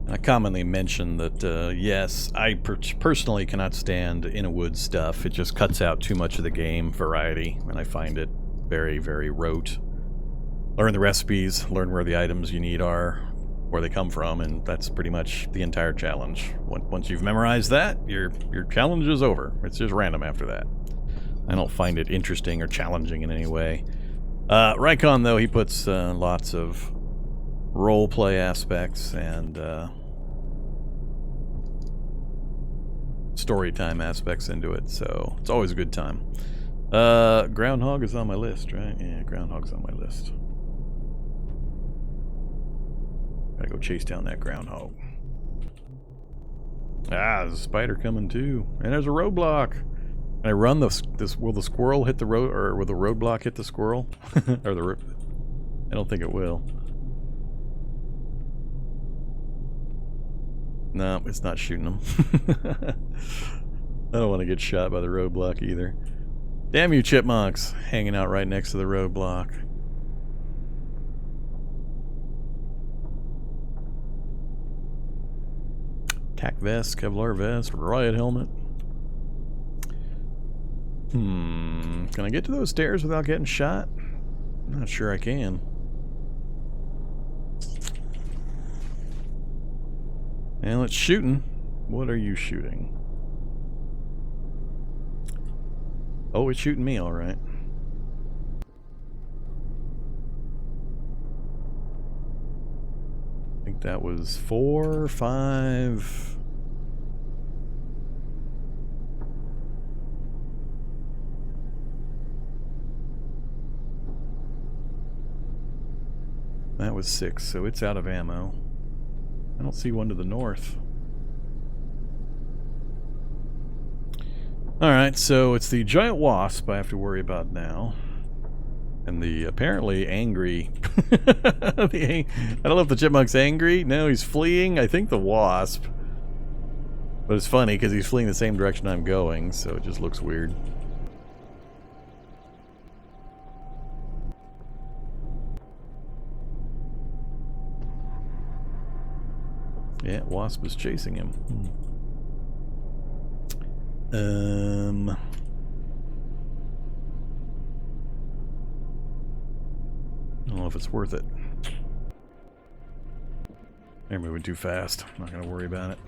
I commonly mention that, yes, I personally cannot stand in a wood stuff. It just cuts out too much of the game variety, and I find it very, very rote. Learn the recipes, learn where the items you need are, where they come from, and that's pretty much the entire challenge. Once you've memorized that, your challenge is over. It's just random after that. I don't find it interesting or challenging in any way. Rykon, though, he puts lots of roleplay aspects and story time aspects into it, so it's always a good time. Groundhog is on my list, right? Yeah, Groundhog's on my list. Gotta go chase down that groundhog. Ah, there's a spider coming too, and there's a roadblock. Can I run this? Will the squirrel hit the road, or will the roadblock hit the squirrel? Or the? I don't think it will. No, it's not shooting them. I don't want to get shot by the roadblock either. Damn you, chipmunks, hanging out right next to the roadblock. Tac vest, Kevlar vest, riot helmet. Can I get to those stairs without getting shot? I'm not sure I can. And it's shooting. What are you shooting? Oh, it's shooting me, all right. I think that was 4, 5. That was 6, so it's out of ammo. I don't see one to the north. Alright, so it's the giant wasp I have to worry about now. And the apparently angry... I don't know if the chipmunk's angry. No, he's fleeing. I think the wasp. But it's funny because he's fleeing the same direction I'm going, so it just looks weird. Yeah, wasp is chasing him. I don't know if it's worth it. They're moving too fast. I'm not gonna worry about it.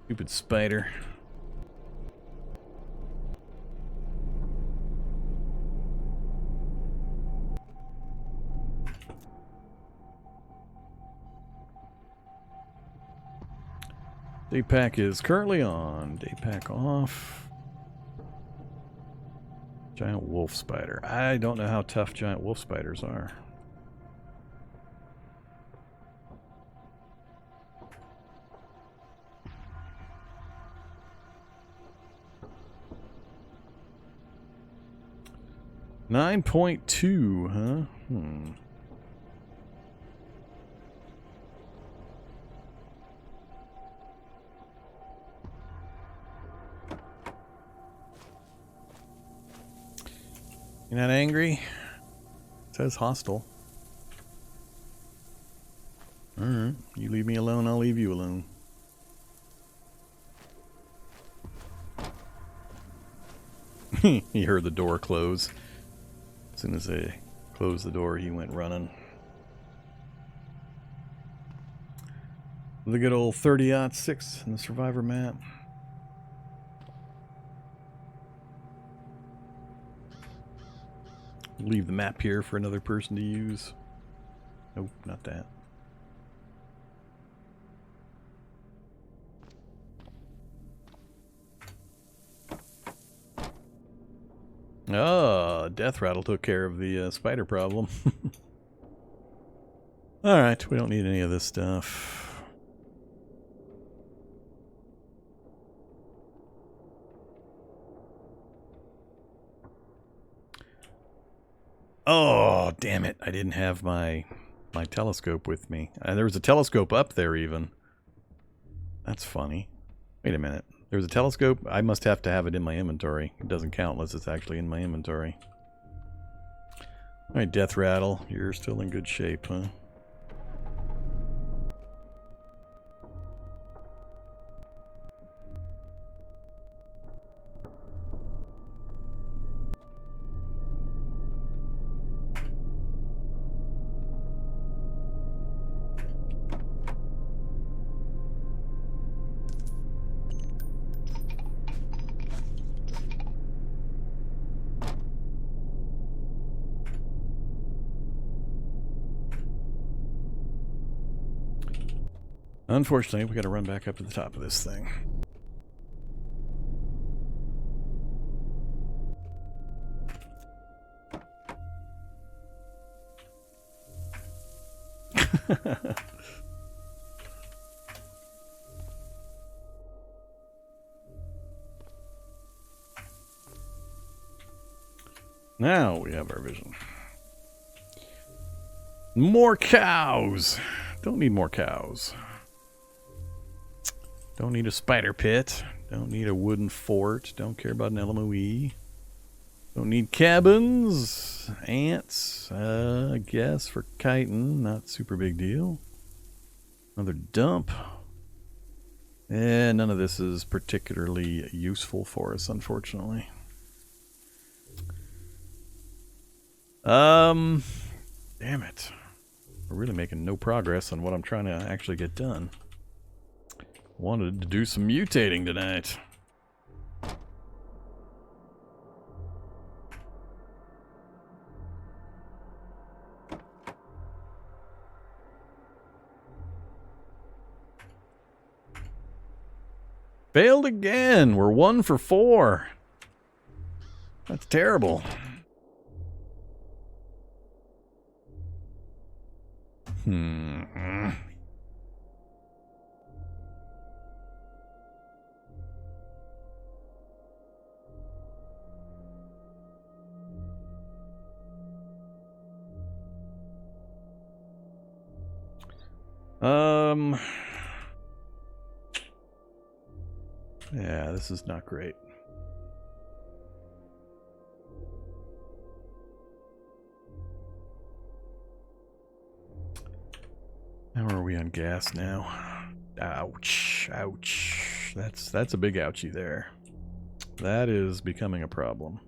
Stupid spider. Day pack is currently on. Day pack off. Giant wolf spider. I don't know how tough giant wolf spiders are. .2, huh? You're not angry? It says hostile. Alright, you leave me alone, I'll leave you alone. He heard the door close. As soon as they closed the door, he went running. The good old 30-06 in the survivor map. Leave the map here for another person to use. Nope, not that. Oh, Death Rattle took care of the spider problem. Alright, we don't need any of this stuff. Oh, damn it. I didn't have my telescope with me. There was a telescope up there even. That's funny. Wait a minute. There was a telescope? I must have to have it in my inventory. It doesn't count unless it's actually in my inventory. Alright, Death Rattle. You're still in good shape, huh? Unfortunately, we got to run back up to the top of this thing. Now we have our vision. More cows! Don't need more cows. Don't need a spider pit. Don't need a wooden fort. Don't care about an LMOE. Don't need cabins. Ants, I guess, for chitin. Not super big deal. Another dump. And none of this is particularly useful for us, unfortunately. Damn it. We're really making no progress on what I'm trying to actually get done. Wanted to do some mutating tonight. Failed again. We're 1 for 4. That's terrible. Yeah, this is not great. How are we on gas now? Ouch, ouch. That's a big ouchie there. That is becoming a problem.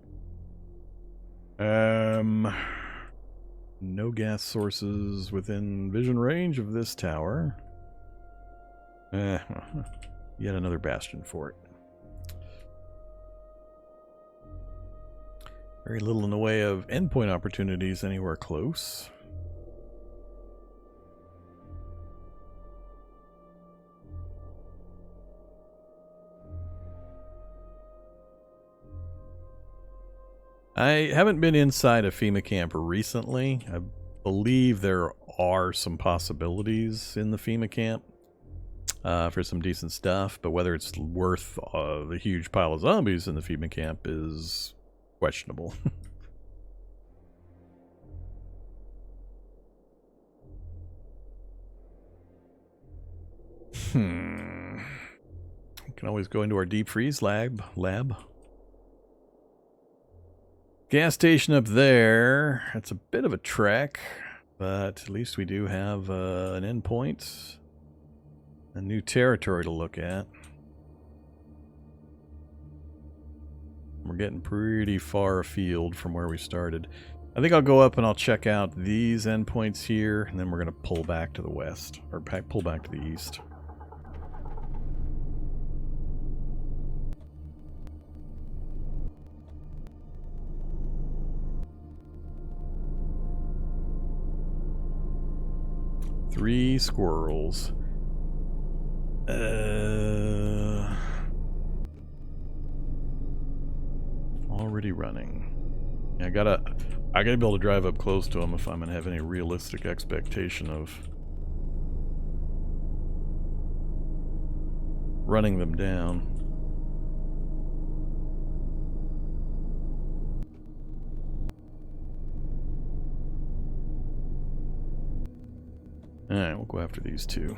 No gas sources within vision range of this tower. Yet another bastion fort. Very little in the way of endpoint opportunities anywhere close. I haven't been inside a FEMA camp recently. I believe there are some possibilities in the FEMA camp for some decent stuff, but whether it's worth the huge pile of zombies in the FEMA camp is questionable. We can always go into our deep freeze lab. Gas station up there. It's a bit of a trek, but at least we do have an endpoint, a new territory to look at. We're getting pretty far afield from where we started. I think I'll go up and I'll check out these endpoints here, and then we're going to pull back to the west, or pull back to the east. Three squirrels. Already running. Yeah, I gotta be able to drive up close to them if I'm gonna have any realistic expectation of running them down. Alright, we'll go after these two.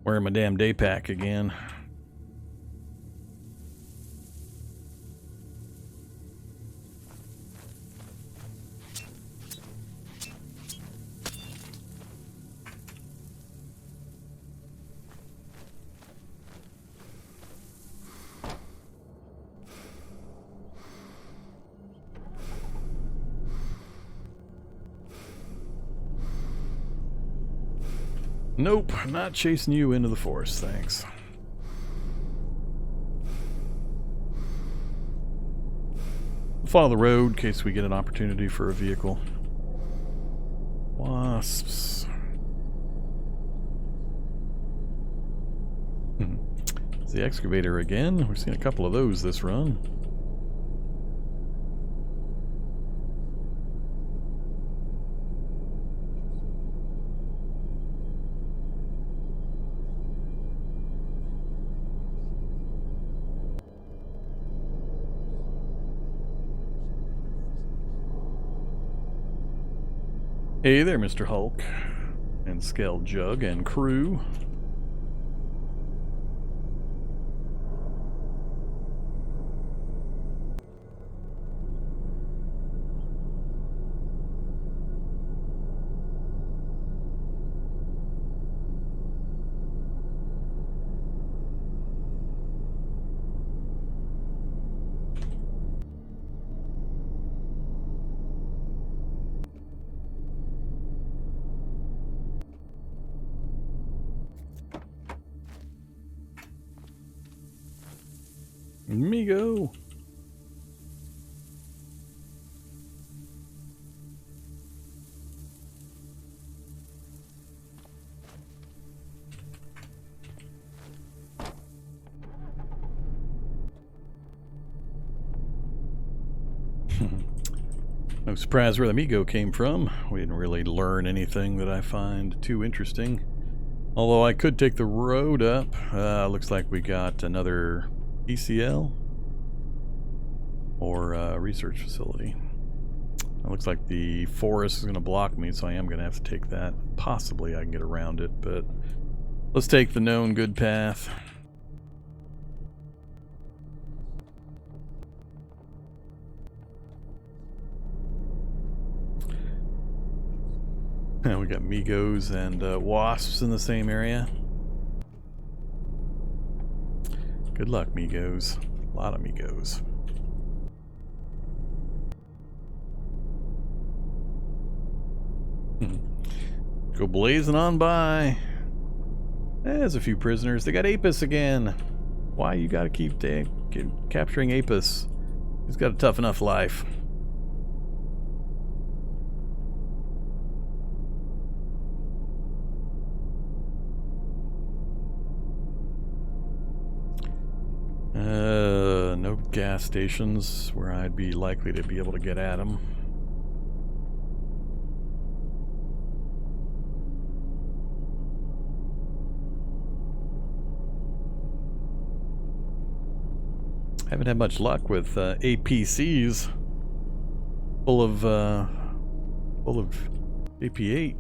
Wearing my damn day pack again. Nope, not chasing you into the forest, thanks. Follow the road in case we get an opportunity for a vehicle. Wasps. It's the excavator again. We've seen a couple of those this run. Hey there, Mr. Hulk, and Scale Jug and crew. Amigo. No surprise where the Amigo came from. We didn't really learn anything that I find too interesting. Although I could take the road up. Looks like we got another PCL or research facility. It looks like the forest is going to block me, so I am going to have to take that. Possibly I can get around it, but let's take the known good path. We got Migos and wasps in the same area. Good luck, Migos. A lot of Migos. Go blazing on by. There's a few prisoners. They got Apis again. Why you gotta keep capturing Apis? He's got a tough enough life. No gas stations where I'd be likely to be able to get at them. Haven't had much luck with APCs full of AP8.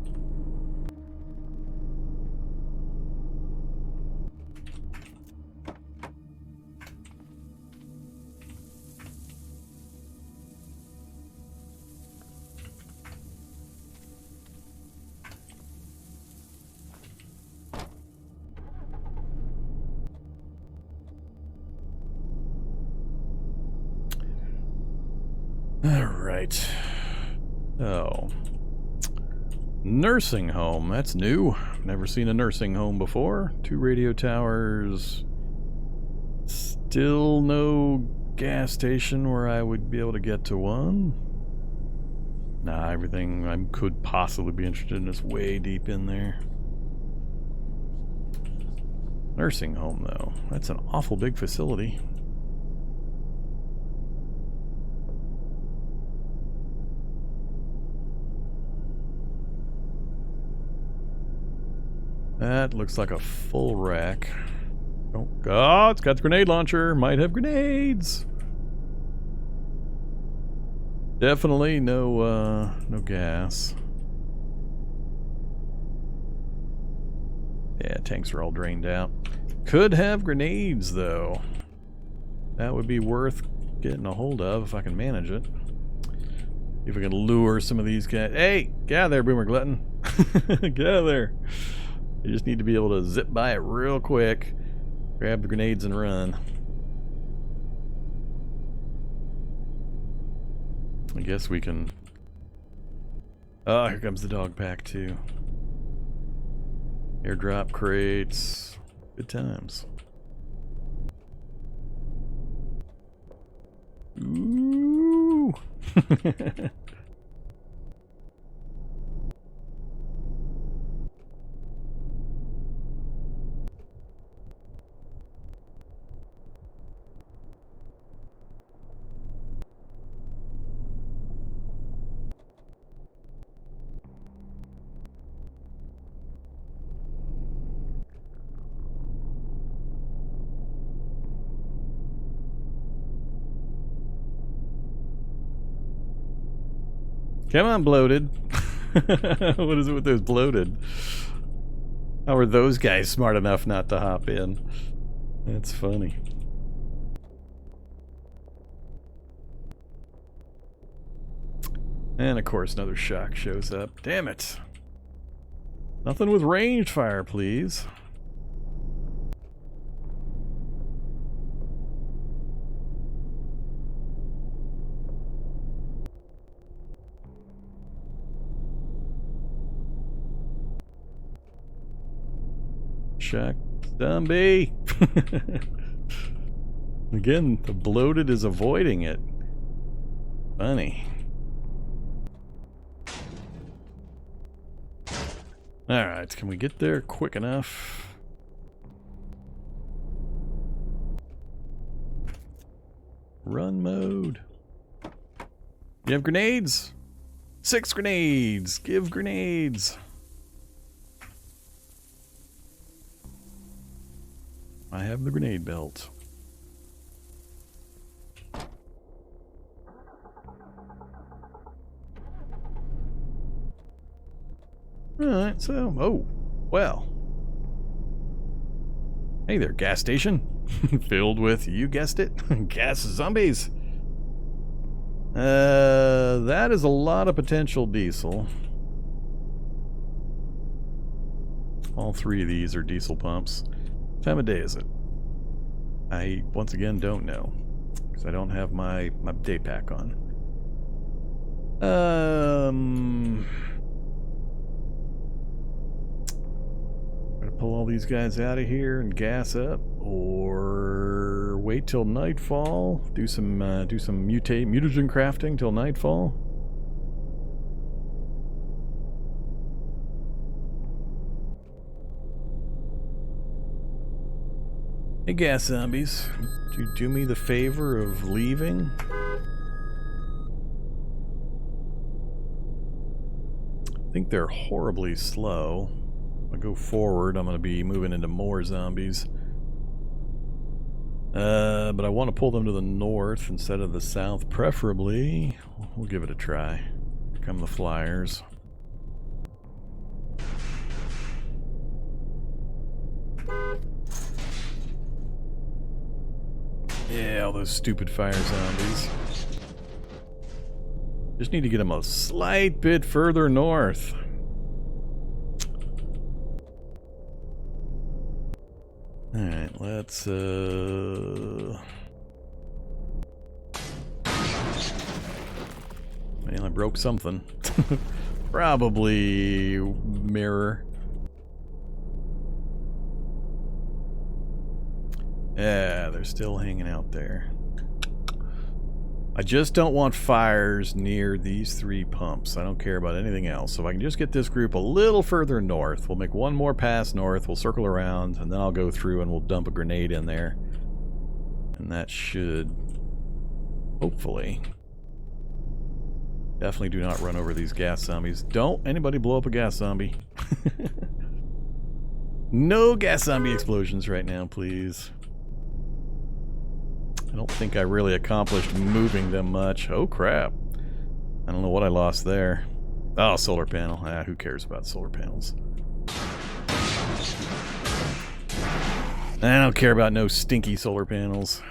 Alright. Oh. Nursing home. That's new. Never seen a nursing home before. 2 radio towers. Still no gas station where I would be able to get to one. Nah, everything I could possibly be interested in is way deep in there. Nursing home, though. That's an awful big facility. That looks like a full rack. Oh, God, it's got the grenade launcher. Might have grenades. Definitely no gas. Yeah, tanks are all drained out. Could have grenades, though. That would be worth getting a hold of if I can manage it. If we can lure some of these guys. Hey, get out of there, Boomer Glutton. Get out of there. You just need to be able to zip by it real quick, grab the grenades and run. I guess we can... Oh, here comes the dog pack too. Airdrop crates. Good times. Ooh! Come on, bloated. What is it with those bloated? How are those guys smart enough not to hop in? That's funny. And of course another shock shows up. Damn it. Nothing with ranged fire, please. Shock zombie. Again, the bloated is avoiding it. Funny. Alright, can we get there quick enough? Run mode. You have grenades? 6 grenades! Give grenades! I have the grenade belt. Alright, so, oh, well. Hey there, gas station. Filled with, you guessed it, gas zombies. That is a lot of potential diesel. All 3 of these are diesel pumps. What time of day is it? I, once again, don't know. Because I don't have my day pack on. Gonna pull all these guys out of here and gas up, or wait till nightfall. Do some mutagen crafting till nightfall. Hey, gas zombies, would you do me the favor of leaving? I think they're horribly slow. If I go forward, I'm going to be moving into more zombies. But I want to pull them to the north instead of the south, preferably. We'll give it a try. Here come the flyers. Yeah, all those stupid fire zombies. Just need to get them a slight bit further north. Alright, let's man, I broke something. Probably mirror. Yeah, they're still hanging out there. I just don't want fires near these 3 pumps. I don't care about anything else. So if I can just get this group a little further north, we'll make one more pass north, we'll circle around, and then I'll go through and we'll dump a grenade in there. And that should, hopefully... Definitely do not run over these gas zombies. Don't anybody blow up a gas zombie. No gas zombie explosions right now, please. I don't think I really accomplished moving them much. Oh crap. I don't know what I lost there. Oh, solar panel. Ah, who cares about solar panels? I don't care about no stinky solar panels.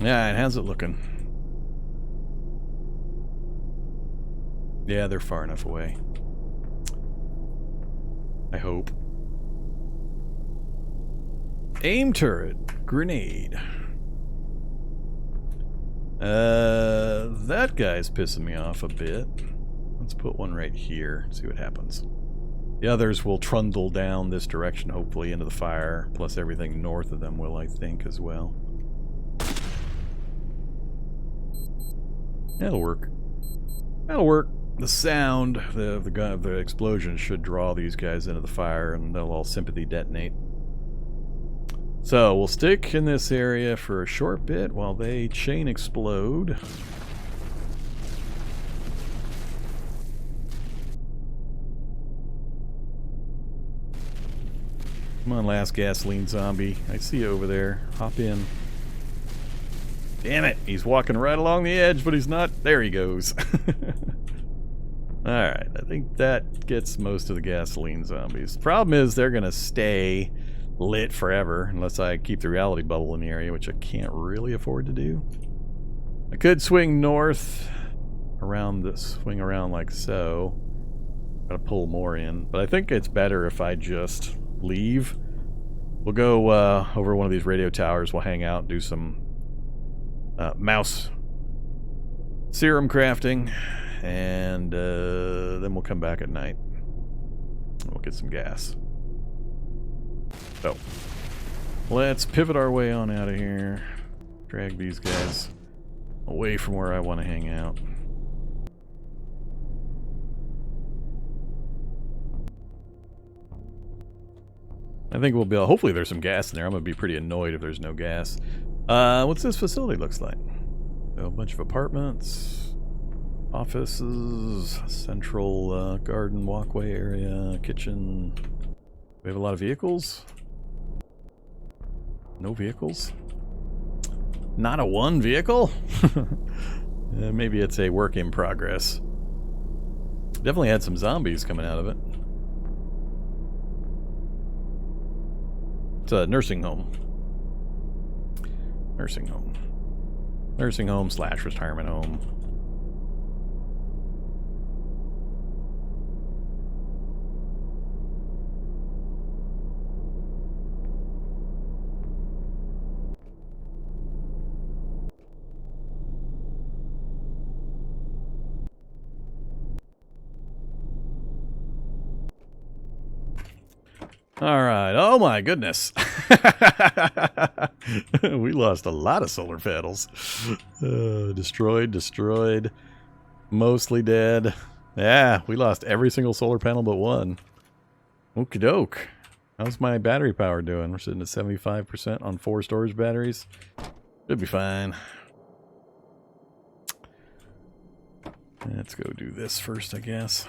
Yeah, how's it looking? Yeah, they're far enough away. I hope. Aim turret. Grenade. That guy's pissing me off a bit. Let's put one right here, see what happens. The others will trundle down this direction, hopefully, into the fire, plus everything north of them will, I think, as well. That'll work. That'll work. The sound of the explosion should draw these guys into the fire, and they'll all sympathy detonate. So we'll stick in this area for a short bit while they chain explode. Come on, last gasoline zombie. I see you over there. Hop in. Damn it! He's walking right along the edge, but he's not. There he goes. Alright, I think that gets most of the gasoline zombies. Problem is, they're gonna stay lit forever unless I keep the reality bubble in the area, which I can't really afford to do. I could swing north around this, swing around like so. Gotta pull more in, but I think it's better if I just leave. We'll go over one of these radio towers. We'll hang out, do some mouse serum crafting, and then we'll come back at night. We'll get some gas. So, let's pivot our way on out of here. Drag these guys away from where I want to hang out. I think we'll be able, hopefully there's some gas in there. I'm going to be pretty annoyed if there's no gas. What's this facility looks like? So a bunch of apartments, offices, central garden walkway area, kitchen. We have a lot of vehicles. No vehicles? Not a one vehicle? Maybe it's a work in progress. Definitely had some zombies coming out of it. It's a nursing home. Nursing home. Nursing home / retirement home. Alright, oh my goodness. We lost a lot of solar panels. Destroyed. Mostly dead. Yeah, we lost every single solar panel but one. Okie doke. How's my battery power doing? We're sitting at 75% on 4 storage batteries. Should be fine. Let's go do this first, I guess.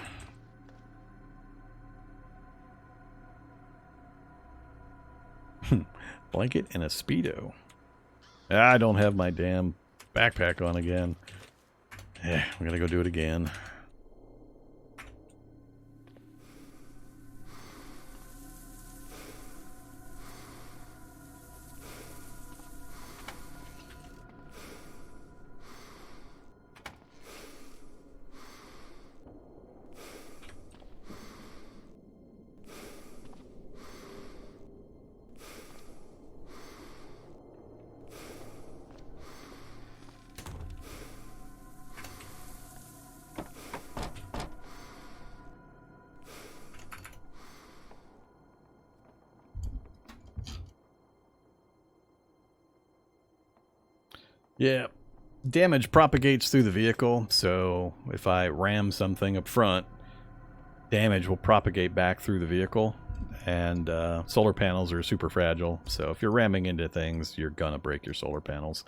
Blanket and a Speedo. I don't have my damn backpack on again. Yeah, we're gonna go do it again. Yeah, damage propagates through the vehicle, so if I ram something up front, damage will propagate back through the vehicle, and solar panels are super fragile, so if you're ramming into things, you're gonna break your solar panels.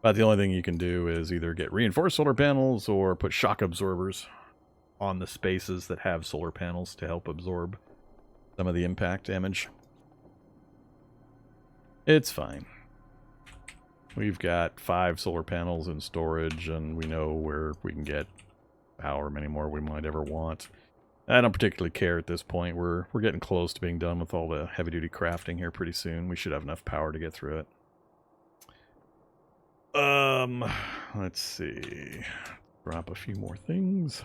But the only thing you can do is either get reinforced solar panels or put shock absorbers on the spaces that have solar panels to help absorb some of the impact damage. It's fine. We've got 5 solar panels in storage, and we know where we can get however many more we might ever want. I don't particularly care at this point. We're getting close to being done with all the heavy-duty crafting here pretty soon. We should have enough power to get through it. Let's see. Drop a few more things.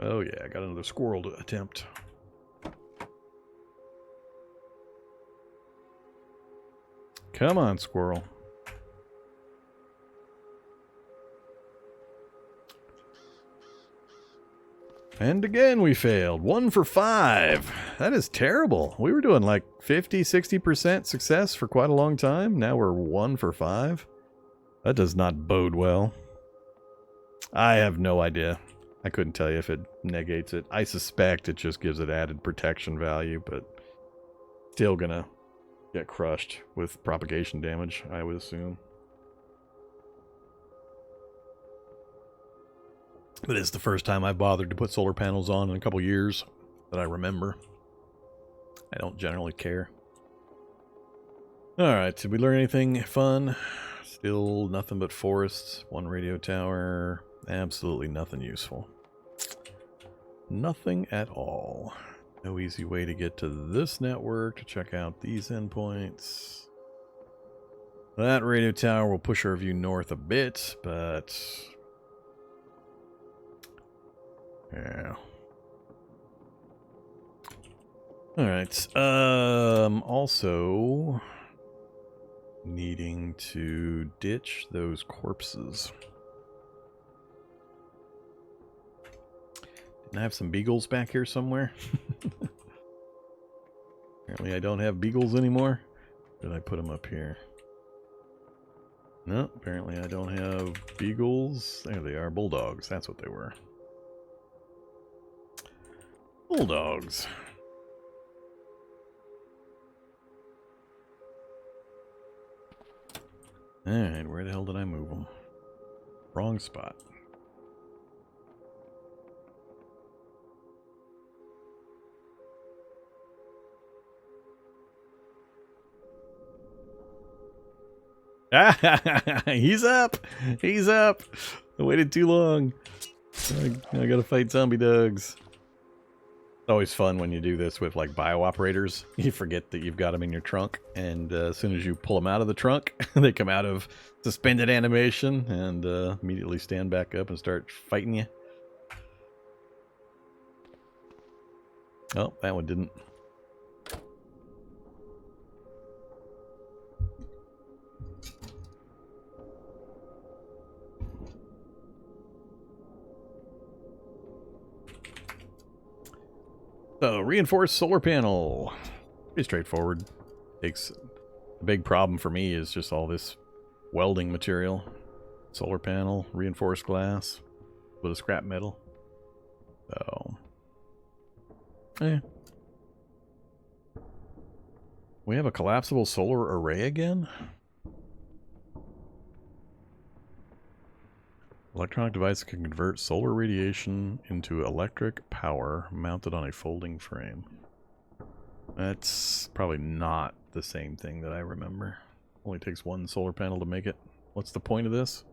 Oh yeah, I got another squirrel to attempt. Come on, squirrel. And again we failed. 1 for 5. That is terrible. We were doing like 50-60% success for quite a long time. Now we're 1 for 5. That does not bode well. I have no idea. I couldn't tell you if it negates it. I suspect it just gives it added protection value, but still gonna get crushed with propagation damage, I would assume. But it's the first time I bothered to put solar panels on in a couple years that I remember. I don't generally care. Alright, did we learn anything fun? Still nothing but forests, one radio tower, absolutely nothing useful. Nothing at all. No easy way to get to this network to check out these endpoints. That radio tower will push our view north a bit, but... yeah. Alright, also... needing to ditch those corpses. Didn't I have some beagles back here somewhere? Apparently I don't have beagles anymore. Did I put them up here? No, apparently I don't have beagles. There they are, bulldogs. That's what they were. Bulldogs. Alright, where the hell did I move them? Wrong spot. He's up! He's up! I waited too long. I gotta fight zombie dogs. It's always fun when you do this with like bio-operators. You forget that you've got them in your trunk, and as soon as you pull them out of the trunk, they come out of suspended animation and immediately stand back up and start fighting you. Oh, that one didn't. So, reinforced solar panel. Pretty straightforward. Takes the big problem for me is just all this welding material. Solar panel, reinforced glass, with a scrap metal. So, we have a collapsible solar array again? Electronic device can convert solar radiation into electric power mounted on a folding frame. That's probably not the same thing that I remember. Only takes one solar panel to make it. What's the point of this?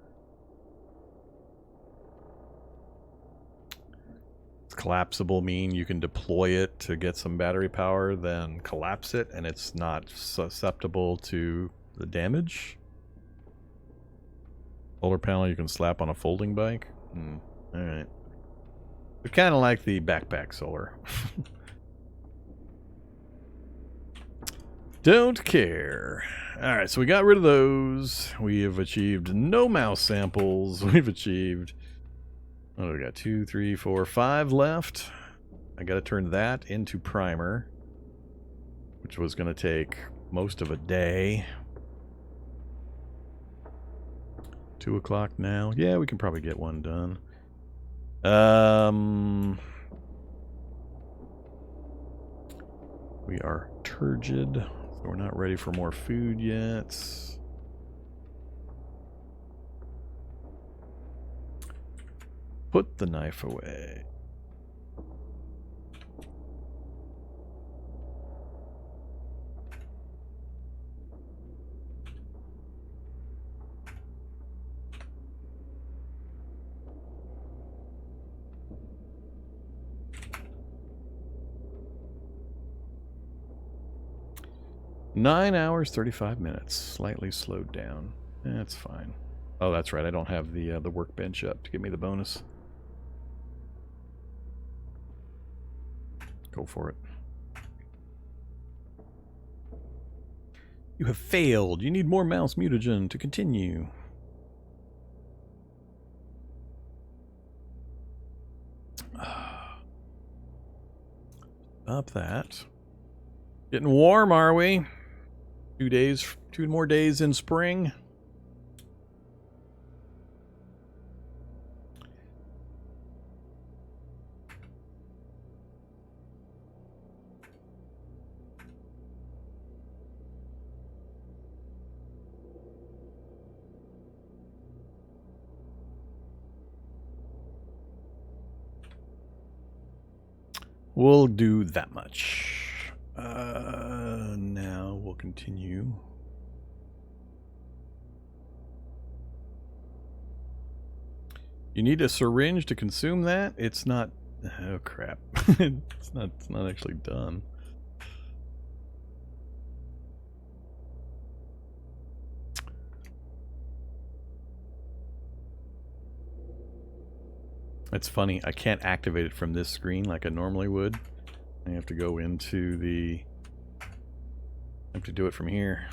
Does collapsible mean you can deploy it to get some battery power, then collapse it, and it's not susceptible to the damage? Solar panel you can slap on a folding bike? Alright. We kind of like the backpack solar. Don't care. Alright, so we got rid of those. We have achieved no mouse samples. We've achieved... oh, we got 2, 3, 4, 5 left. I gotta turn that into primer, which was gonna take most of a day. 2 o'clock now. Yeah, we can probably get one done. We are turgid, so we're not ready for more food yet. Put the knife away. Nine hours, 35 minutes. Slightly slowed down. That's fine. Oh, that's right. I don't have the workbench up to give me the bonus. Go for it. You have failed. You need more mouse mutagen to continue. Up that. Getting warm, are we? 2 more days in spring. We'll do that much. Now we'll continue. You need a syringe to consume that? It's not... Oh, crap. It's not actually done. It's funny, I can't activate it from this screen like I normally would. I have to go into the... I have to do it from here.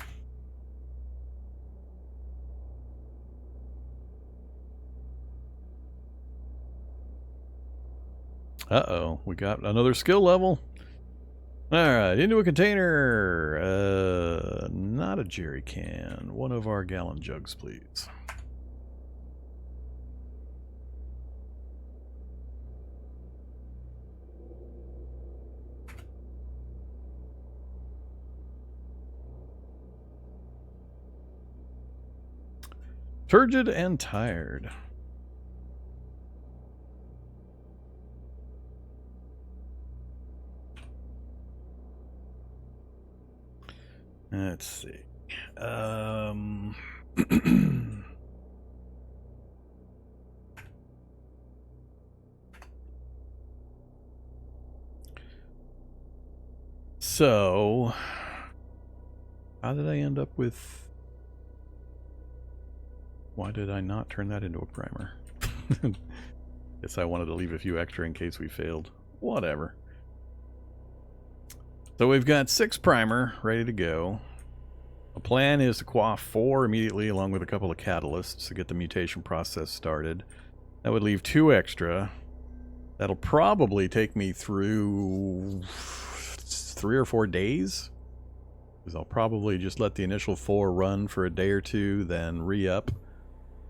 Uh-oh, we got another skill level. Alright, into a container. Not a jerry can. One of our gallon jugs, please. Turgid and tired. Let's see. So, how did I end up with... Why did I not turn that into a primer? Guess I wanted to leave a few extra in case we failed. Whatever. So we've got 6 primer ready to go. The plan is to quaff 4 immediately along with a couple of catalysts to get the mutation process started. That would leave 2 extra. That'll probably take me through 3 or 4 days. Because I'll probably just let the initial 4 run for a day or 2, then re-up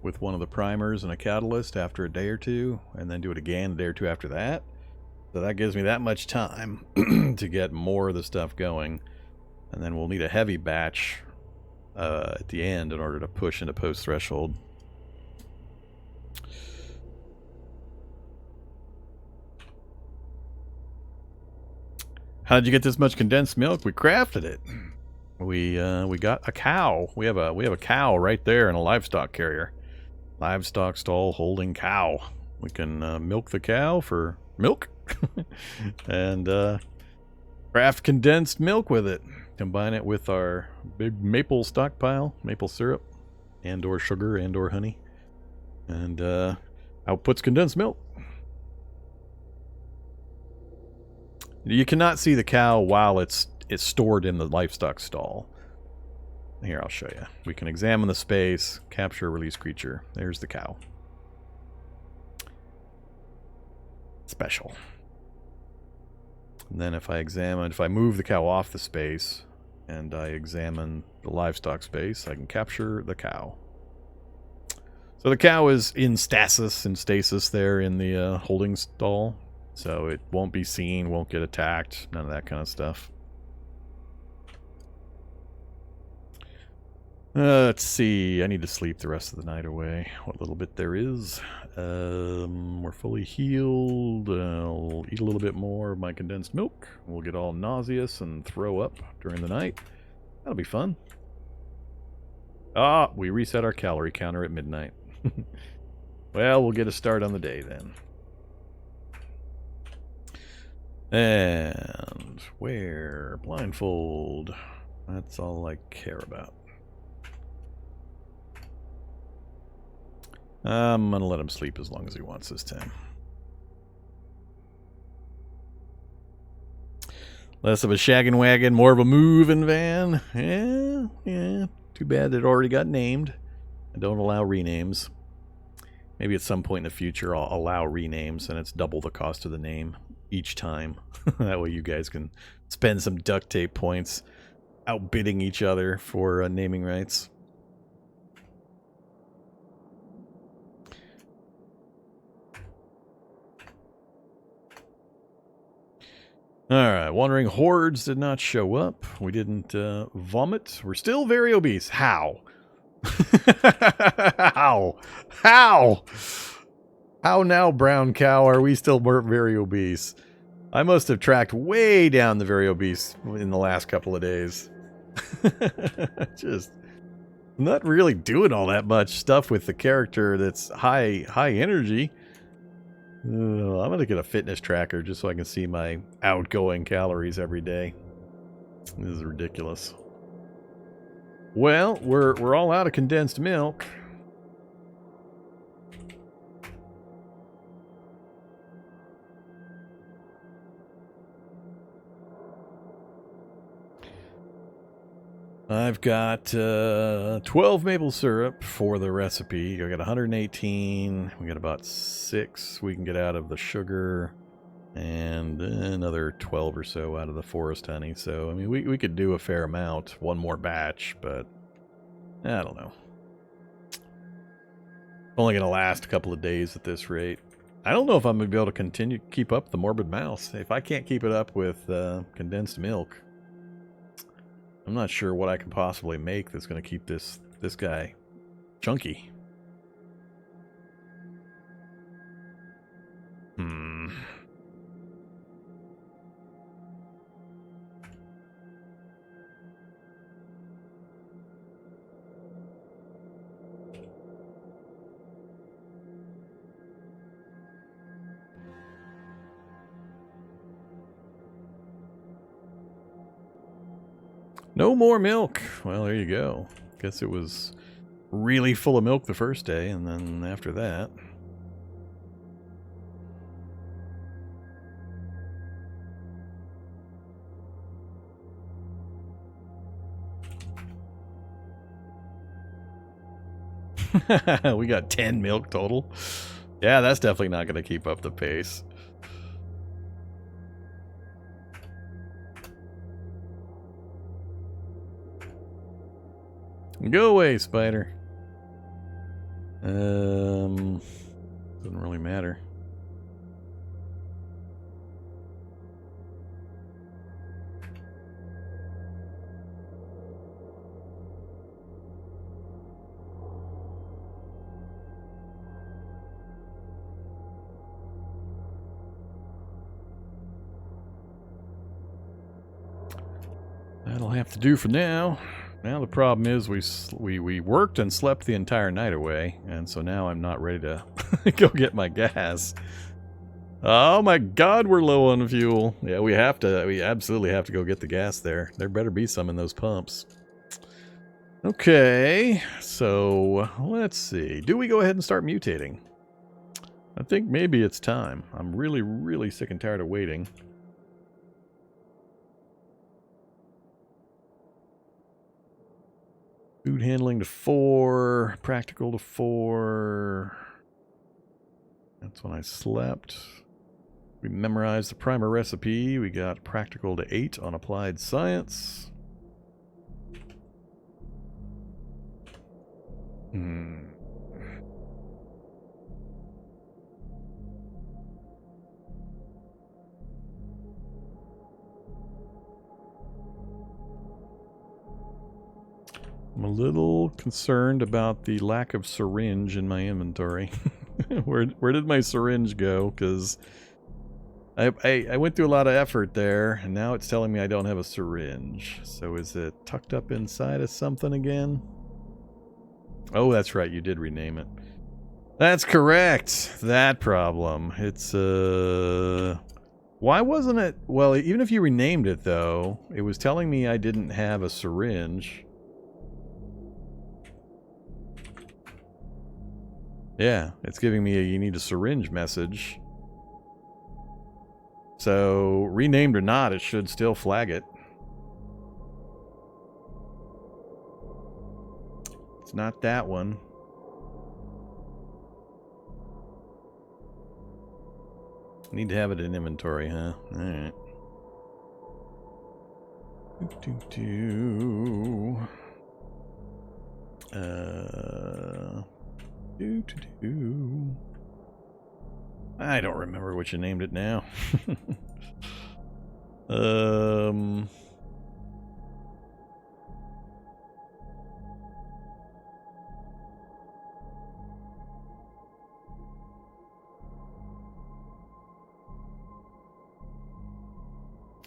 with one of the primers and a catalyst after a day or 2, and then do it again a day or 2 after that. So that gives me that much time to get more of the stuff going. And then we'll need a heavy batch at the end in order to push into post-threshold. How did you get this much condensed milk? We crafted it. We got a cow. We have a cow right there in a livestock carrier. Livestock stall holding cow. We can milk the cow for milk and craft condensed milk with it. Combine it with our big maple stockpile, maple syrup, and or sugar, and or honey, and outputs condensed milk. You cannot see the cow while it's stored in the livestock stall. Here, I'll show you. We can examine the space, capture, release creature. There's the cow. Special. And then if I move the cow off the space and I examine the livestock space, I can capture the cow. So the cow is in stasis there in the holding stall. So it won't be seen, won't get attacked, none of that kind of stuff. Let's see. I need to sleep the rest of the night away. What little bit there is. We're fully healed. I'll eat a little bit more of my condensed milk. We'll get all nauseous and throw up during the night. That'll be fun. Ah, we reset our calorie counter at midnight. Well, we'll get a start on the day then. And wear blindfold. That's all I care about. I'm gonna let him sleep as long as he wants this time. Less of a shaggin' wagon, more of a moving van. Yeah. Too bad it already got named. I don't allow renames. Maybe at some point in the future I'll allow renames and it's double the cost of the name each time. That way you guys can spend some duct tape points outbidding each other for naming rights. Alright, Wandering Hordes did not show up. We didn't vomit. We're still very obese. How? How? How now, brown cow, are we still very obese? I must have tracked way down the very obese in the last couple of days. Just not really doing all that much stuff with the character that's high energy. I'm gonna get a fitness tracker just so I can see my outgoing calories every day. This is ridiculous. Well, we're all out of condensed milk. I've got 12 maple syrup for the recipe. I got 118. We got about 6 we can get out of the sugar, and another 12 or so out of the forest honey. So, I mean, we could do a fair amount, one more batch, but I don't know. Only going to last a couple of days at this rate. I don't know if I'm going to be able to continue to keep up the Morbid Mouse. If I can't keep it up with condensed milk, I'm not sure what I can possibly make that's going to keep this guy chunky. No more milk. Well, there you go. Guess it was really full of milk the first day, and then after that. We got 10 milk total. Yeah, that's definitely not going to keep up the pace. Go away, spider. Doesn't really matter. That'll have to do for now. Now the problem is we worked and slept the entire night away, and so now I'm not ready to go get my gas. Oh my god, we're low on fuel. Yeah, we absolutely have to go get the gas there. There better be some in those pumps. Okay, so let's see. Do we go ahead and start mutating? I think maybe it's time. I'm really, really sick and tired of waiting. Food handling to 4, practical to 4. That's when I slept. We memorized the primer recipe. We got practical to 8 on applied science. I'm a little concerned about the lack of syringe in my inventory. Where did my syringe go? Because I went through a lot of effort there, and now it's telling me I don't have a syringe. So is it tucked up inside of something again? Oh, that's right, you did rename it. That's correct! That problem. It's, why wasn't it... Well, even if you renamed it, though, it was telling me I didn't have a syringe. Yeah, it's giving me a you need a syringe message. So, renamed or not, it should still flag it. It's not that one. Need to have it in inventory, huh? Alright. I don't remember what you named it now.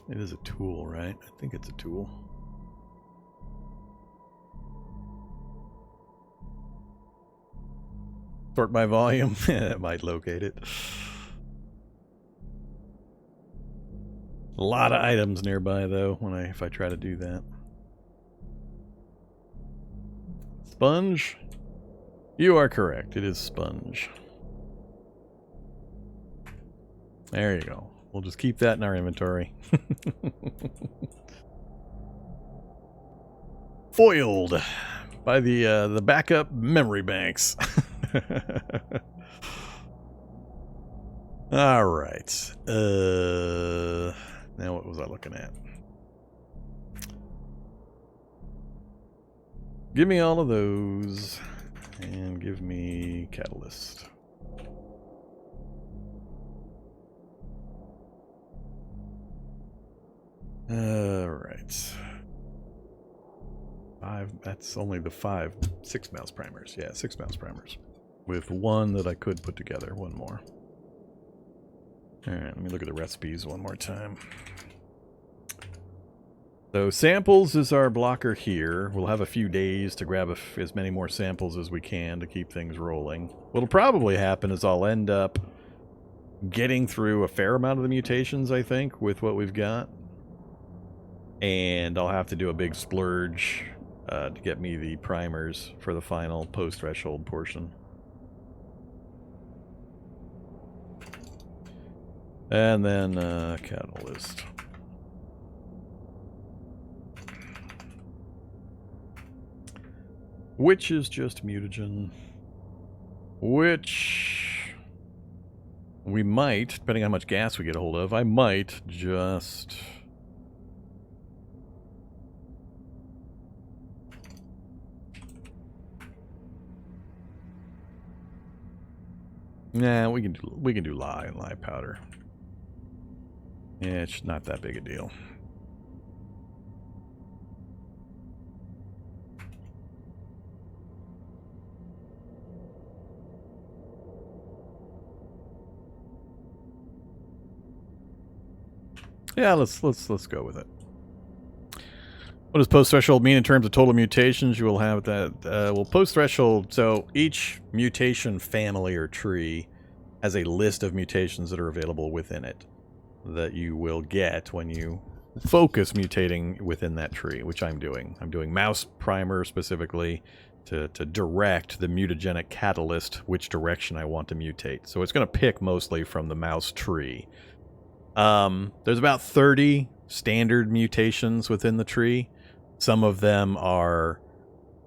It is a tool, right? I think it's a tool. Sort by volume. That might locate it. A lot of items nearby, though, if I try to do that. Sponge? You are correct. It is sponge. There you go. We'll just keep that in our inventory. Foiled by the backup memory banks. All right. Now what was I looking at? Give me all of those, and give me Catalyst. All right. 5, that's only the 6 mouse primers. Yeah, 6 mouse primers. With one that I could put together, one more. Alright, let me look at the recipes one more time. So samples is our blocker here. We'll have a few days to grab as many more samples as we can to keep things rolling. What'll probably happen is I'll end up getting through a fair amount of the mutations, I think, with what we've got. And I'll have to do a big splurge to get me the primers for the final post-threshold portion. And then Catalyst. Which is just mutagen. Which we might, depending on how much gas we get a hold of, I might just... Nah, we can do lye and lye powder. Yeah, it's not that big a deal. Yeah, let's go with it. What does post-threshold mean in terms of total mutations? You will have that. Well, post-threshold, so each mutation family or tree has a list of mutations that are available within it that you will get when you focus mutating within that tree, which I'm doing. I'm doing mouse primer specifically to direct the mutagenic catalyst which direction I want to mutate. So it's going to pick mostly from the mouse tree. There's about 30 standard mutations within the tree. Some of them are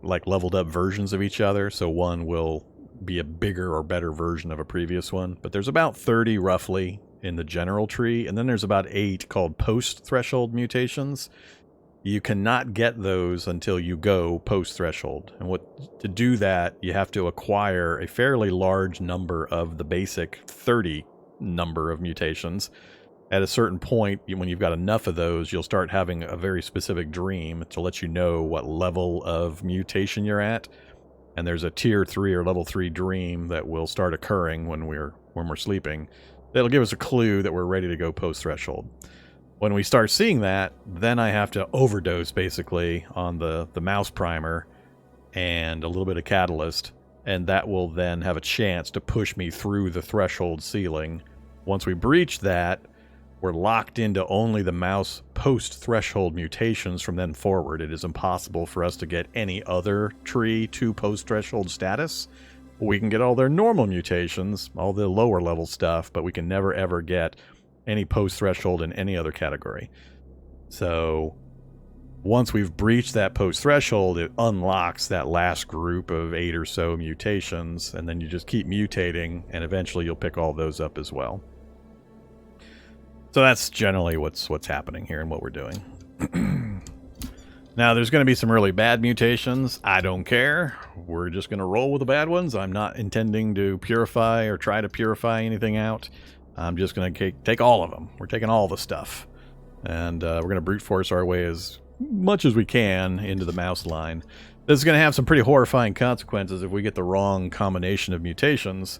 like leveled up versions of each other, so one will be a bigger or better version of a previous one. But there's about 30 roughly in the general tree, and then there's about 8 called post-threshold mutations. You cannot get those until you go post-threshold. And to do that, you have to acquire a fairly large number of the basic 30 number of mutations. At a certain point, when you've got enough of those, you'll start having a very specific dream to let you know what level of mutation you're at. And there's a tier 3 or level 3 dream that will start occurring when we're sleeping. That'll give us a clue that we're ready to go post-threshold. When we start seeing that, then I have to overdose basically on the mouse primer and a little bit of catalyst, and that will then have a chance to push me through the threshold ceiling. Once we breach that, we're locked into only the mouse post-threshold mutations from then forward. It is impossible for us to get any other tree to post-threshold status. We can get all their normal mutations, all the lower level stuff, but we can never ever get any post-threshold in any other category. So once we've breached that post-threshold, it unlocks that last group of 8 or so mutations, and then you just keep mutating, and eventually you'll pick all those up as well. So that's generally what's happening here and what we're doing. Now, there's going to be some really bad mutations. I don't care. We're just going to roll with the bad ones. I'm not intending to purify or try to purify anything out. I'm just going to take all of them. We're taking all the stuff. And we're going to brute force our way as much as we can into the mouse line. This is going to have some pretty horrifying consequences if we get the wrong combination of mutations.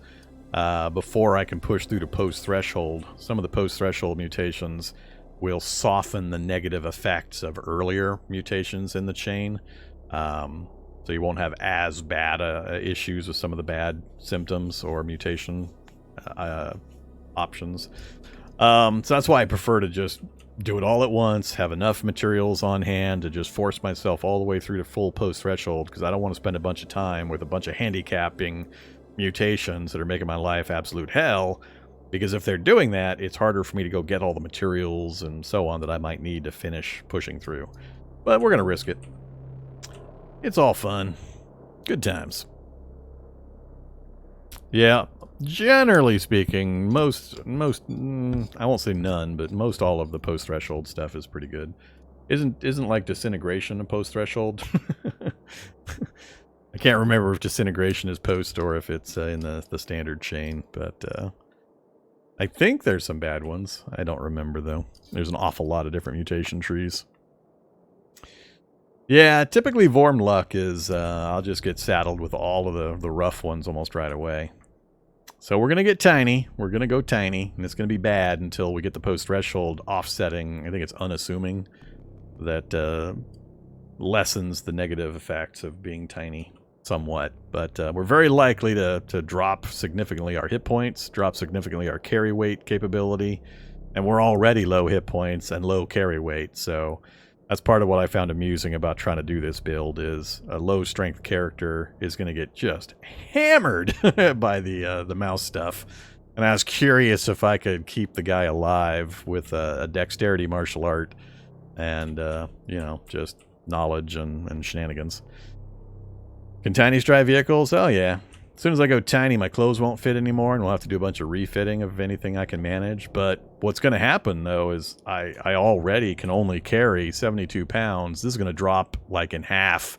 Before I can push through to post-threshold. Some of the post-threshold mutations will soften the negative effects of earlier mutations in the chain. So you won't have as bad issues with some of the bad symptoms or mutation options. So that's why I prefer to just do it all at once, have enough materials on hand to just force myself all the way through to full post-threshold, because I don't want to spend a bunch of time with a bunch of handicapping mutations that are making my life absolute hell, because if they're doing that, it's harder for me to go get all the materials and so on that I might need to finish pushing through. But we're going to risk it. It's all fun. Good times. Yeah, generally speaking, most I won't say none, but most all of the post-threshold stuff is pretty good. Isn't like disintegration a post-threshold? I can't remember if disintegration is post or if it's in the standard chain, but I think there's some bad ones. I don't remember, though. There's an awful lot of different mutation trees. Yeah, typically Vorm luck is I'll just get saddled with all of the rough ones almost right away. So we're going to get tiny. We're going to go tiny, and it's going to be bad until we get the post-threshold offsetting. I think it's unassuming that lessens the negative effects of being tiny somewhat. But we're very likely to drop significantly our hit points, drop significantly our carry weight capability, and we're already low hit points and low carry weight, so that's part of what I found amusing about trying to do this build is a low-strength character is going to get just hammered by the mouse stuff. And I was curious if I could keep the guy alive with a dexterity martial art and, you know, just knowledge and shenanigans. Can tinies drive vehicles? Oh, yeah. As soon as I go tiny, my clothes won't fit anymore, and we'll have to do a bunch of refitting of anything I can manage. But what's going to happen, though, is I already can only carry 72 pounds. This is going to drop, like, in half,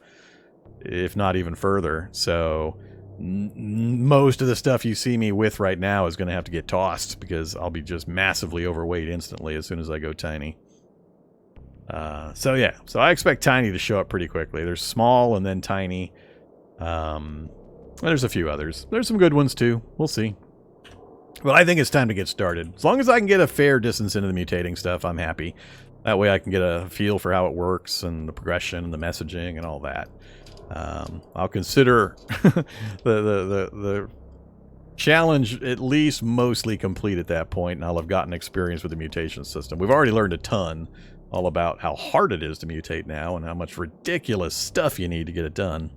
if not even further. So most of the stuff you see me with right now is going to have to get tossed, because I'll be just massively overweight instantly as soon as I go tiny. So, yeah. So I expect tiny to show up pretty quickly. There's small and then tiny. There's a few others. There's some good ones, too. We'll see. But I think it's time to get started. As long as I can get a fair distance into the mutating stuff, I'm happy. That way I can get a feel for how it works and the progression and the messaging and all that. I'll consider the challenge at least mostly complete at that point, and I'll have gotten experience with the mutation system. We've already learned a ton all about how hard it is to mutate now and how much ridiculous stuff you need to get it done.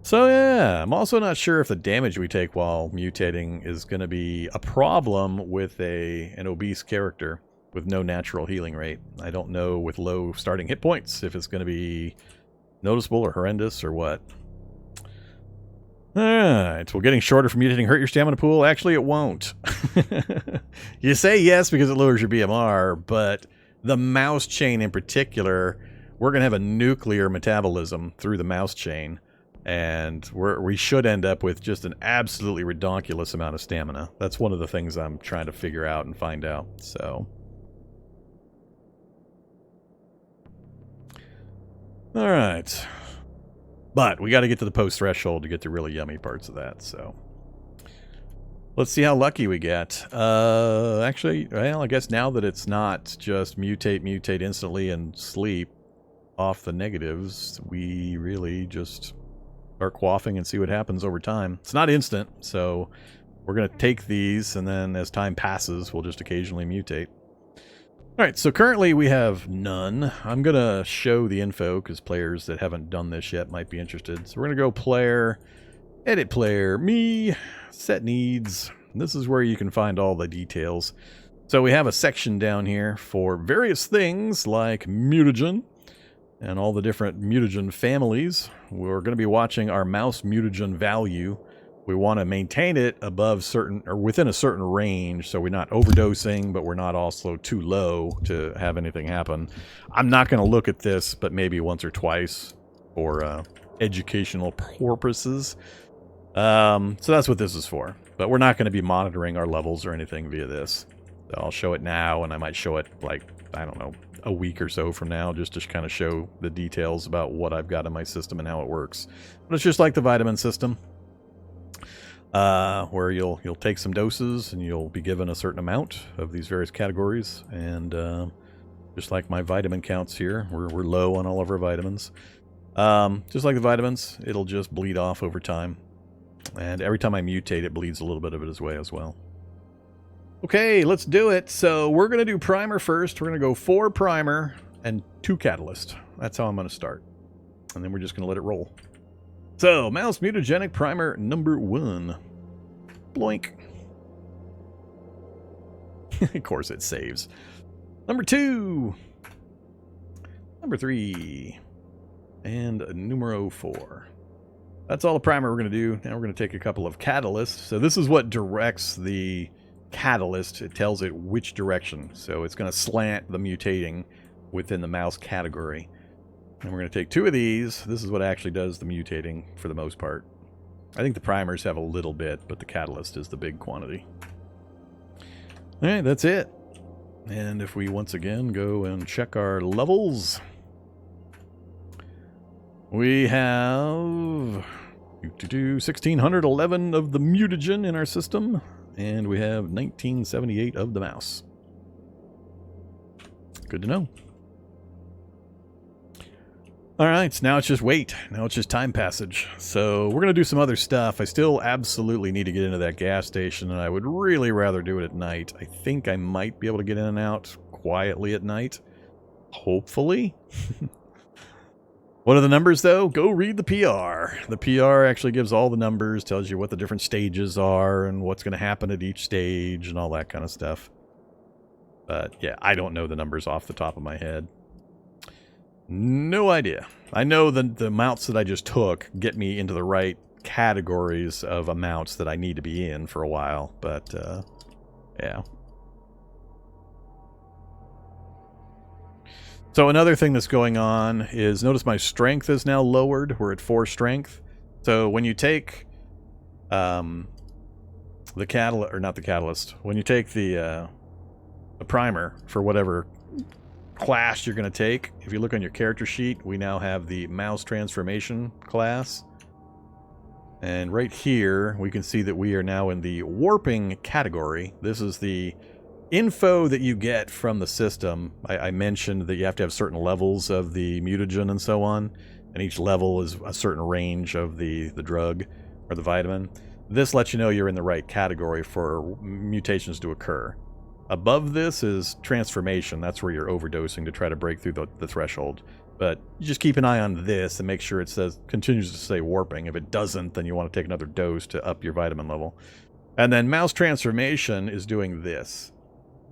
So yeah, I'm also not sure if the damage we take while mutating is going to be a problem with an obese character with no natural healing rate. I don't know with low starting hit points if it's going to be noticeable or horrendous or what. Alright, well, getting shorter from mutating hurt your stamina pool? Actually, it won't. You say yes because it lowers your BMR, but the mouse chain in particular, we're going to have a nuclear metabolism through the mouse chain. And we should end up with just an absolutely redonkulous amount of stamina. That's one of the things I'm trying to figure out and find out. So, all right. But we got to get to the post-threshold to get the really yummy parts of that. So, let's see how lucky we get. Actually, well, I guess now that it's not just mutate instantly and sleep off the negatives, we really just start quaffing and see what happens over time. It's not instant, so we're going to take these, and then as time passes, we'll just occasionally mutate. Alright, so currently we have none. I'm going to show the info, because players that haven't done this yet might be interested. So we're going to go player, edit player, me, set needs. This is where you can find all the details. So we have a section down here for various things like mutagen, and all the different mutagen families. We're going to be watching our mouse mutagen value. We want to maintain it above certain, or within a certain range, so we're not overdosing, but we're not also too low to have anything happen. I'm not going to look at this, but maybe once or twice for educational purposes. So that's what this is for. But we're not going to be monitoring our levels or anything via this. So I'll show it now, and I might show it, like, I don't know, a week or so from now, just to kind of show the details about what I've got in my system and how it works. But it's just like the vitamin system. where you'll take some doses and you'll be given a certain amount of these various categories. And just like my vitamin counts here, we're low on all of our vitamins. Just like the vitamins, it'll just bleed off over time. And every time I mutate, it bleeds a little bit of it as well. Okay, let's do it. So we're going to do primer first. We're going to go 4 primer and 2 catalyst. That's how I'm going to start. And then we're just going to let it roll. So, Mouse Mutagenic Primer number 1. Bloink. Of course it saves. Number 2. Number 3. And numero 4. That's all the primer we're going to do. Now we're going to take a couple of catalysts. So this is what directs the catalyst. It tells it which direction. So it's going to slant the mutating within the mouse category. And we're going to take 2 of these. This is what actually does the mutating for the most part. I think the primers have a little bit, but the catalyst is the big quantity. Alright, that's it. And if we once again go and check our levels, we have 1,611 of the mutagen in our system, and we have 1978 of the mouse. Good to know. Alright, now it's just wait. Now it's just time passage. So we're going to do some other stuff. I still absolutely need to get into that gas station, and I would really rather do it at night. I think I might be able to get in and out quietly at night. Hopefully. What are the numbers, though? Go read the PR. The PR actually gives all the numbers, tells you what the different stages are and what's going to happen at each stage and all that kind of stuff. But yeah, I don't know the numbers off the top of my head. No idea. I know that the amounts that I just took get me into the right categories of amounts that I need to be in for a while, but yeah. So another thing that's going on is, notice my strength is now lowered. We're at 4 strength. So when you take the catalyst, or not the catalyst, when you take the primer for whatever class you're going to take, if you look on your character sheet, we now have the mouse transformation class. And right here, we can see that we are now in the warping category. This is the info that you get from the system. I mentioned that you have to have certain levels of the mutagen and so on, and each level is a certain range of the drug or the vitamin. This lets you know you're in the right category for mutations to occur. Above this is transformation. That's where you're overdosing to try to break through the threshold. But you just keep an eye on this and make sure it continues to say warping. If it doesn't, then you want to take another dose to up your vitamin level. And then mouse transformation is doing this.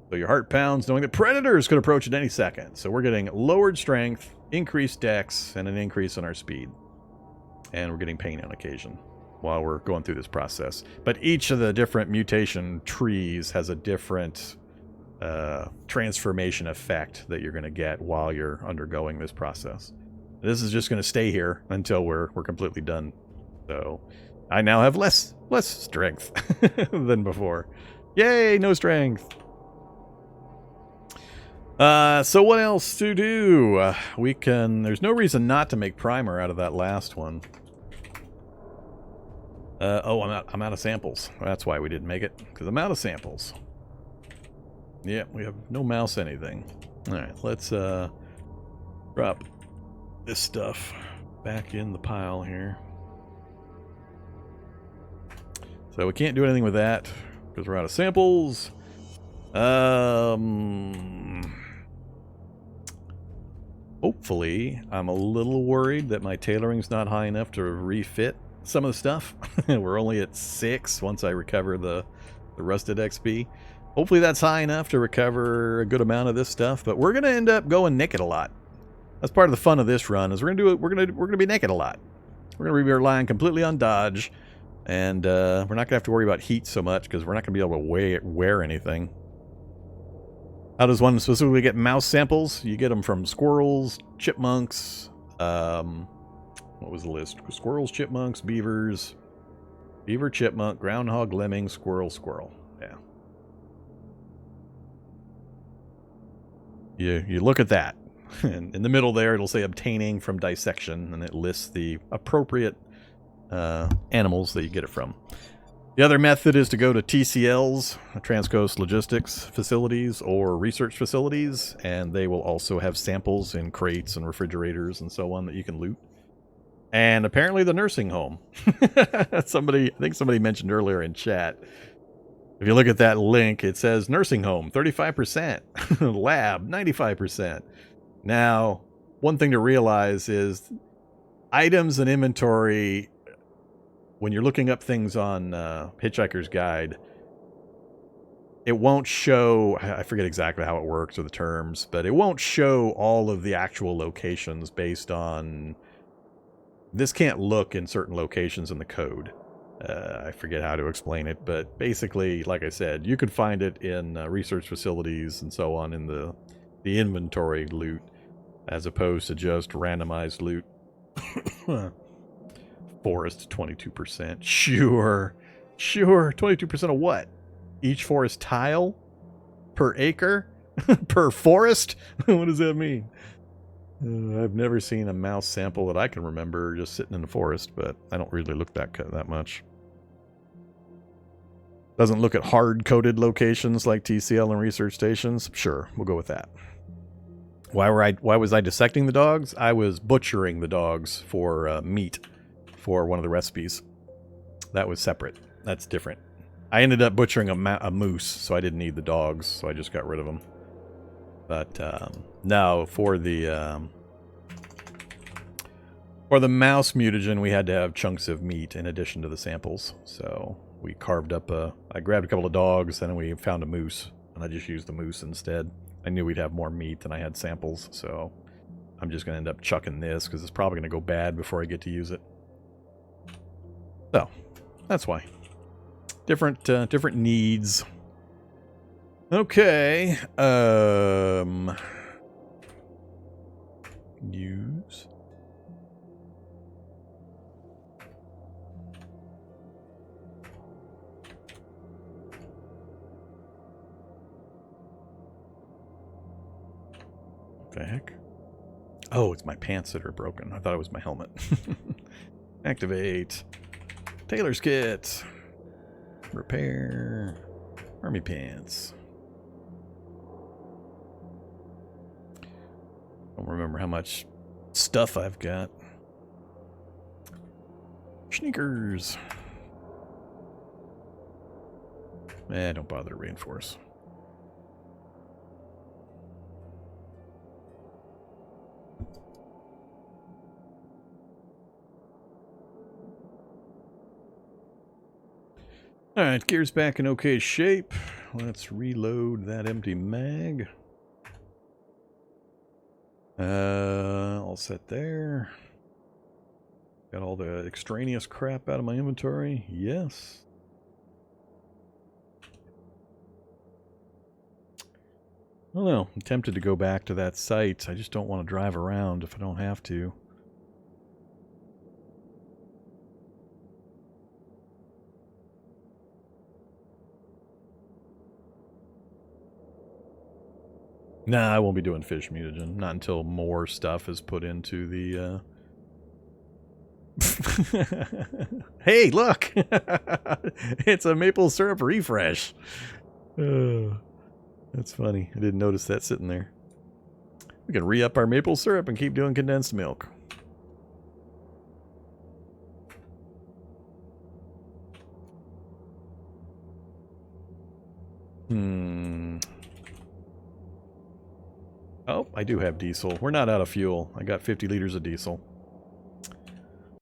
So your heart pounds knowing that predators could approach at any second. So we're getting lowered strength, increased dex, and an increase in our speed. And we're getting pain on occasion while we're going through this process. But each of the different mutation trees has a different transformation effect that you're going to get while you're undergoing this process. This is just going to stay here until we're completely done. So I now have less strength than before. Yay, no strength. So what else to do? There's no reason not to make primer out of that last one. I'm out of samples. That's why we didn't make it, because I'm out of samples. Yeah, we have no mouse anything. Alright, let's drop this stuff back in the pile here. So we can't do anything with that because we're out of samples. Hopefully, I'm a little worried that my tailoring's not high enough to refit some of the stuff. We're only at 6 once I recover the rusted XP. Hopefully that's high enough to recover a good amount of this stuff, but we're gonna end up going naked a lot. That's part of the fun of this run, is we're gonna be naked a lot. We're gonna be relying completely on dodge, and we're not gonna have to worry about heat so much because we're not gonna be able to wear anything. How does one specifically get mouse samples? You get them from squirrels, chipmunks, what was the list? Squirrels, chipmunks, beavers, beaver, chipmunk, groundhog, lemming, squirrel. Yeah. You look at that, and in the middle there it'll say obtaining from dissection, and it lists the appropriate animals that you get it from. The other method is to go to TCLs, Transcoast Logistics facilities, or research facilities, and they will also have samples in crates and refrigerators and so on that you can loot. And apparently the nursing home. I think somebody mentioned earlier in chat. If you look at that link, it says nursing home, 35%, lab, 95%. Now, one thing to realize is items and inventory, when you're looking up things on Hitchhiker's Guide, it won't show, I forget exactly how it works or the terms, but it won't show all of the actual locations based on, this can't look in certain locations in the code. I forget how to explain it, but basically, like I said, you could find it in research facilities and so on in the inventory loot, as opposed to just randomized loot. Forest, 22%. Sure. 22% of what? Each forest tile? Per acre? Per forest? What does that mean? I've never seen a mouse sample that I can remember just sitting in the forest, but I don't really look that much. Doesn't look at hard-coded locations like TCL and research stations? Sure, we'll go with that. Why was I dissecting the dogs? I was butchering the dogs for meat for one of the recipes. That was separate. That's different. I ended up butchering a moose, so I didn't need the dogs, so I just got rid of them. But no, for the mouse mutagen, we had to have chunks of meat in addition to the samples. So we carved up I grabbed a couple of dogs, and then we found a moose, and I just used the moose instead. I knew we'd have more meat than I had samples, so I'm just going to end up chucking this because it's probably going to go bad before I get to use it. So that's why. Different needs. Okay. Use. What the heck? Oh, it's my pants that are broken. I thought it was my helmet. Activate. Tailor's kit. Repair. Army pants. Don't remember how much stuff I've got. Sneakers. Don't bother to reinforce. Alright, gear's back in okay shape. Let's reload that empty mag. All set there. Got all the extraneous crap out of my inventory. Yes. I don't know. I'm tempted to go back to that site. I just don't want to drive around if I don't have to. Nah, I won't be doing fish mutagen. Not until more stuff is put into the... Hey, look! It's a maple syrup refresh. That's funny. I didn't notice that sitting there. We can re-up our maple syrup and keep doing condensed milk. Oh, I do have diesel. We're not out of fuel. I got 50 liters of diesel.